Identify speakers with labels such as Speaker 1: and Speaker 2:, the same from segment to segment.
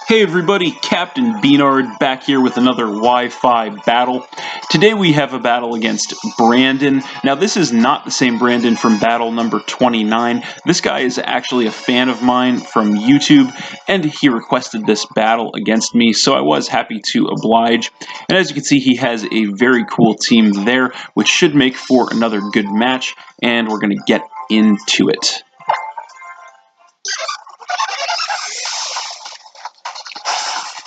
Speaker 1: Hey everybody, Captain B-Nard back here with another Wi-Fi battle. Today we have a battle against Brandon. Now this is not the same Brandon from battle number 29. This guy is actually a fan of mine from YouTube, and he requested this battle against me, so I was happy to oblige. And as you can see, he has a very cool team there, which should make for another good match, and we're going to get into it.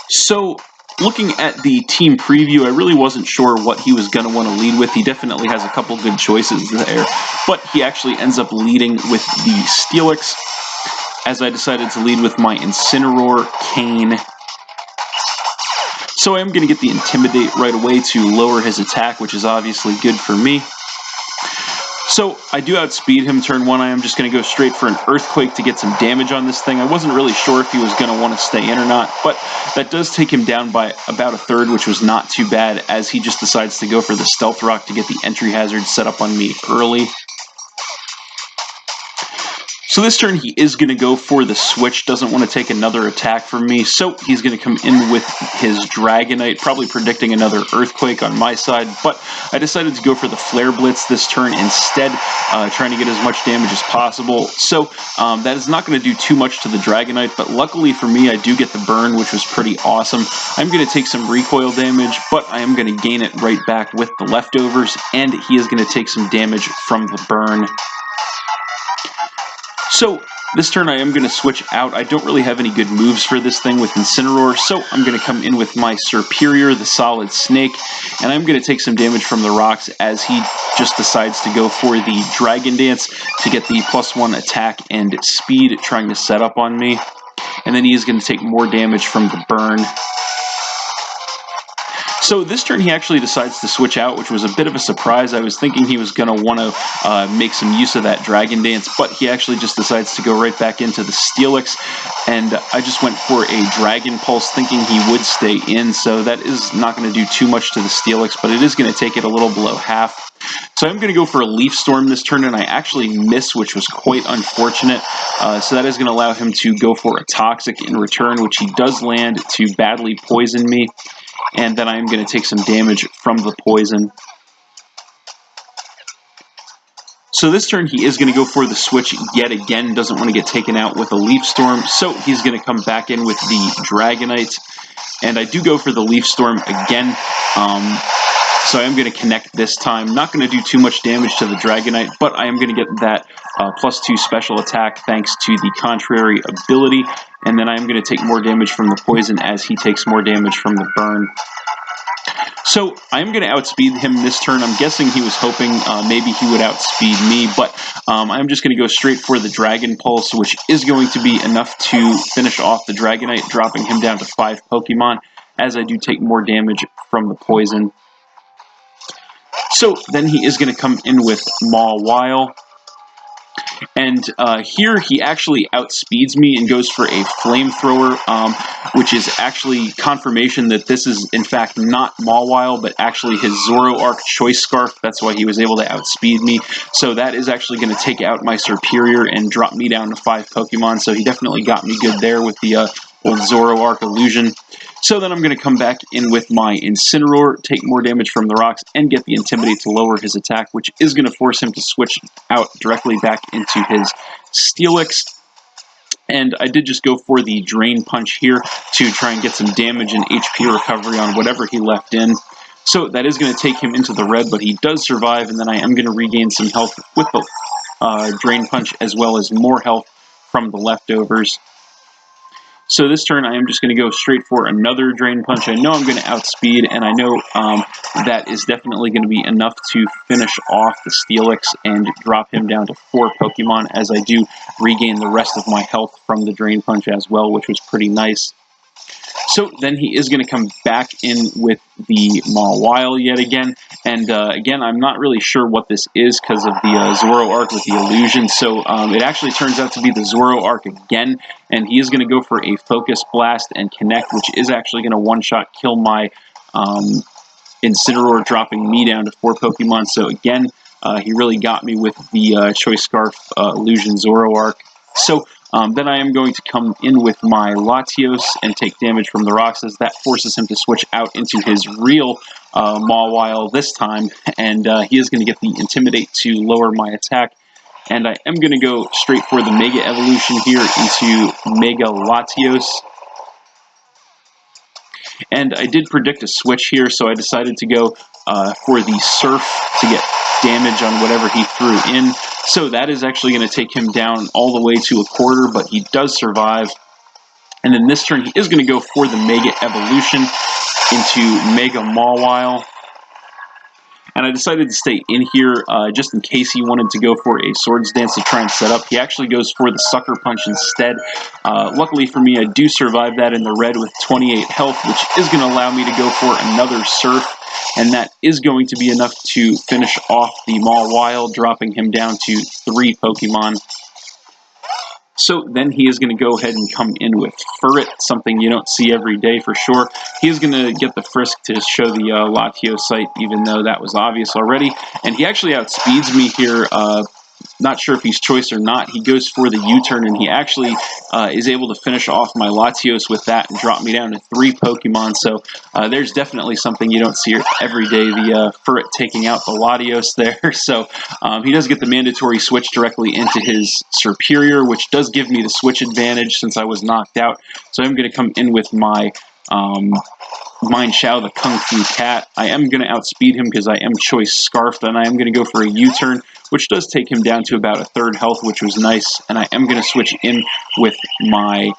Speaker 1: So, looking at the team preview, I really wasn't sure what he was going to want to lead with. He definitely has a couple good choices there, but he actually ends up leading with the Steelix, as I decided to lead with my Incineroar, Cane. So I am going to get the Intimidate right away to lower his attack, which is obviously good for me. So I do outspeed him turn 1. I am just going to go straight for an Earthquake to get some damage on this thing. I wasn't really sure if he was going to want to stay in or not, but that does take him down by about a third, which was not too bad, as he just decides to go for the Stealth Rock to get the entry hazard set up on me early. So this turn he is going to go for the switch, doesn't want to take another attack from me, so he's going to come in with his Dragonite, probably predicting another Earthquake on my side, but I decided to go for the Flare Blitz this turn instead, trying to get as much damage as possible. So that is not going to do too much to the Dragonite, but luckily for me I do get the burn, which was pretty awesome. I'm going to take some recoil damage, but I am going to gain it right back with the leftovers, and he is going to take some damage from the burn. So, this turn I am going to switch out. I don't really have any good moves for this thing with Incineroar, so I'm going to come in with my Superior, the Solid Snake, and I'm going to take some damage from the rocks as he just decides to go for the Dragon Dance to get the +1 attack and speed trying to set up on me. And then he is going to take more damage from the burn. So this turn he actually decides to switch out, which was a bit of a surprise. I was thinking he was going to want to make some use of that Dragon Dance, but he actually just decides to go right back into the Steelix, and I just went for a Dragon Pulse thinking he would stay in, so that is not going to do too much to the Steelix, but it is going to take it a little below half. So I'm going to go for a Leaf Storm this turn, and I actually miss, which was quite unfortunate. So that is going to allow him to go for a Toxic in return, which he does land to badly poison me. And then I am going to take some damage from the poison. So this turn he is going to go for the switch yet again, doesn't want to get taken out with a Leaf Storm, so he's going to come back in with the Dragonite. And I do go for the Leaf Storm again, so I am going to connect this time. Not going to do too much damage to the Dragonite, but I am going to get that +2 special attack thanks to the Contrary ability. And then I'm going to take more damage from the poison as he takes more damage from the burn. So I'm going to outspeed him this turn. I'm guessing he was hoping maybe he would outspeed me, but I'm just going to go straight for the Dragon Pulse, which is going to be enough to finish off the Dragonite, dropping him down to 5 Pokemon, as I do take more damage from the poison. So then he is going to come in with Mawile. And here he actually outspeeds me and goes for a Flamethrower, which is actually confirmation that this is in fact not Mawile, but actually his Zoroark Choice Scarf. That's why he was able to outspeed me. So that is actually going to take out my Superior and drop me down to 5 Pokemon. So he definitely got me good there with the old Zoroark illusion. So then I'm going to come back in with my Incineroar, take more damage from the rocks, and get the Intimidate to lower his attack, which is going to force him to switch out directly back into his Steelix. And I did just go for the Drain Punch here to try and get some damage and HP recovery on whatever he left in. So that is going to take him into the red, but he does survive, and then I am going to regain some health with the Drain Punch, as well as more health from the leftovers. So this turn, I am just going to go straight for another Drain Punch. I know I'm going to outspeed, and I know that is definitely going to be enough to finish off the Steelix and drop him down to 4 Pokemon, as I do regain the rest of my health from the Drain Punch as well, which was pretty nice. So then he is going to come back in with the Mawile yet again, and again, I'm not really sure what this is because of the Zoroark with the illusion, so it actually turns out to be the Zoroark again, and he is going to go for a Focus Blast and Connect, which is actually going to one-shot kill my Incineroar, dropping me down to 4 Pokemon, so again, he really got me with the Choice Scarf illusion Zoroark. So Then I am going to come in with my Latios and take damage from the rocks, as that forces him to switch out into his real Mawile this time, and he is going to get the Intimidate to lower my attack. And I am going to go straight for the Mega Evolution here into Mega Latios. And I did predict a switch here, so I decided to go for the Surf to get damage on whatever he threw in. So that is actually going to take him down all the way to a quarter, but he does survive. And then this turn, he is going to go for the Mega Evolution into Mega Mawile. And I decided to stay in here just in case he wanted to go for a Swords Dance to try and set up. He actually goes for the Sucker Punch instead. Luckily for me, I do survive that in the red with 28 health, which is going to allow me to go for another Surf. And that is going to be enough to finish off the Mawile, dropping him down to 3 Pokemon. So then he is going to go ahead and come in with Furret, something you don't see every day for sure. He is going to get the Frisk to show the Latios site, even though that was obvious already. And he actually outspeeds me here. Not sure if he's choice or not. He goes for the U-turn, and he actually is able to finish off my Latios with that and drop me down to 3 Pokemon. So there's definitely something you don't see every day, the Furret taking out the Latios there. So he does get the mandatory switch directly into his Superior, which does give me the switch advantage since I was knocked out. So I'm going to come in with my Mind Shao, the Kung Fu Cat. I am going to outspeed him because I am choice Scarfed, and I am going to go for a U-turn, which does take him down to about a 3rd health, which was nice. And I am going to switch in with my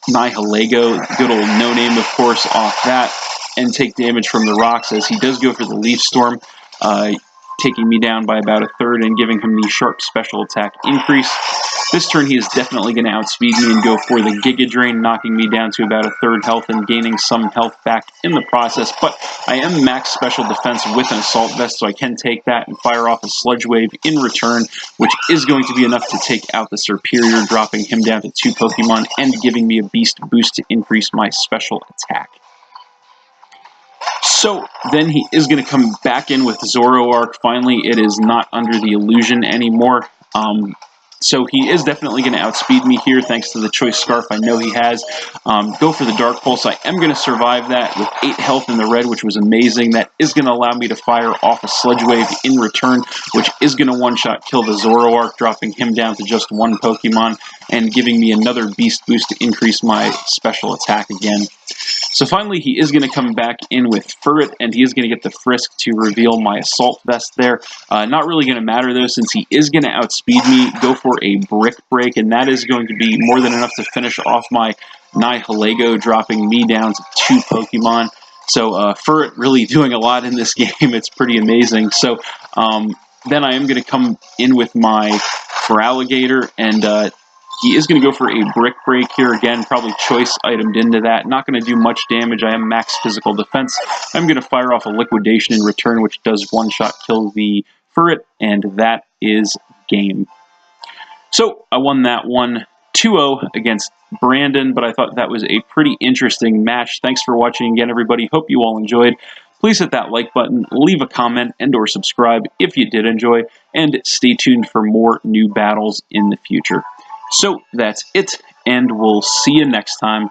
Speaker 1: Nihilego, good old no-name, of course, off that, and take damage from the rocks, as he does go for the Leaf Storm, taking me down by about a 3rd and giving him the sharp special attack increase. This turn he is definitely going to outspeed me and go for the Giga Drain, knocking me down to about a 3rd health and gaining some health back in the process. But I am max special defense with an Assault Vest, so I can take that and fire off a Sludge Wave in return, which is going to be enough to take out the Superior, dropping him down to 2 Pokemon and giving me a Beast Boost to increase my special attack. So then he is going to come back in with Zoroark. Finally, it is not under the illusion anymore. So he is definitely going to outspeed me here, thanks to the choice Scarf I know he has. Go for the Dark Pulse. I am going to survive that with 8 health in the red, which was amazing. That is going to allow me to fire off a Sludge Wave in return, which is going to one-shot kill the Zoroark, dropping him down to just 1 Pokemon and giving me another Beast Boost to increase my special attack again. So finally, he is going to come back in with Furret, and he is going to get the Frisk to reveal my Assault Vest there. Not really going to matter, though, since he is going to outspeed me, go for a Brick Break, and that is going to be more than enough to finish off my Nihilego, dropping me down to 2 Pokemon. So Furret really doing a lot in this game. It's pretty amazing. So then I am going to come in with my Feraligatr, and he is going to go for a Brick Break here again, probably choice itemed into that. Not going to do much damage. I am max physical defense. I'm going to fire off a Liquidation in return, which does one-shot kill the Furret, and that is game. So I won that one 2-0 against Brandon, but I thought that was a pretty interesting match. Thanks for watching again, everybody. Hope you all enjoyed. Please hit that like button, leave a comment, and or subscribe if you did enjoy, and stay tuned for more new battles in the future. So that's it, and we'll see you next time.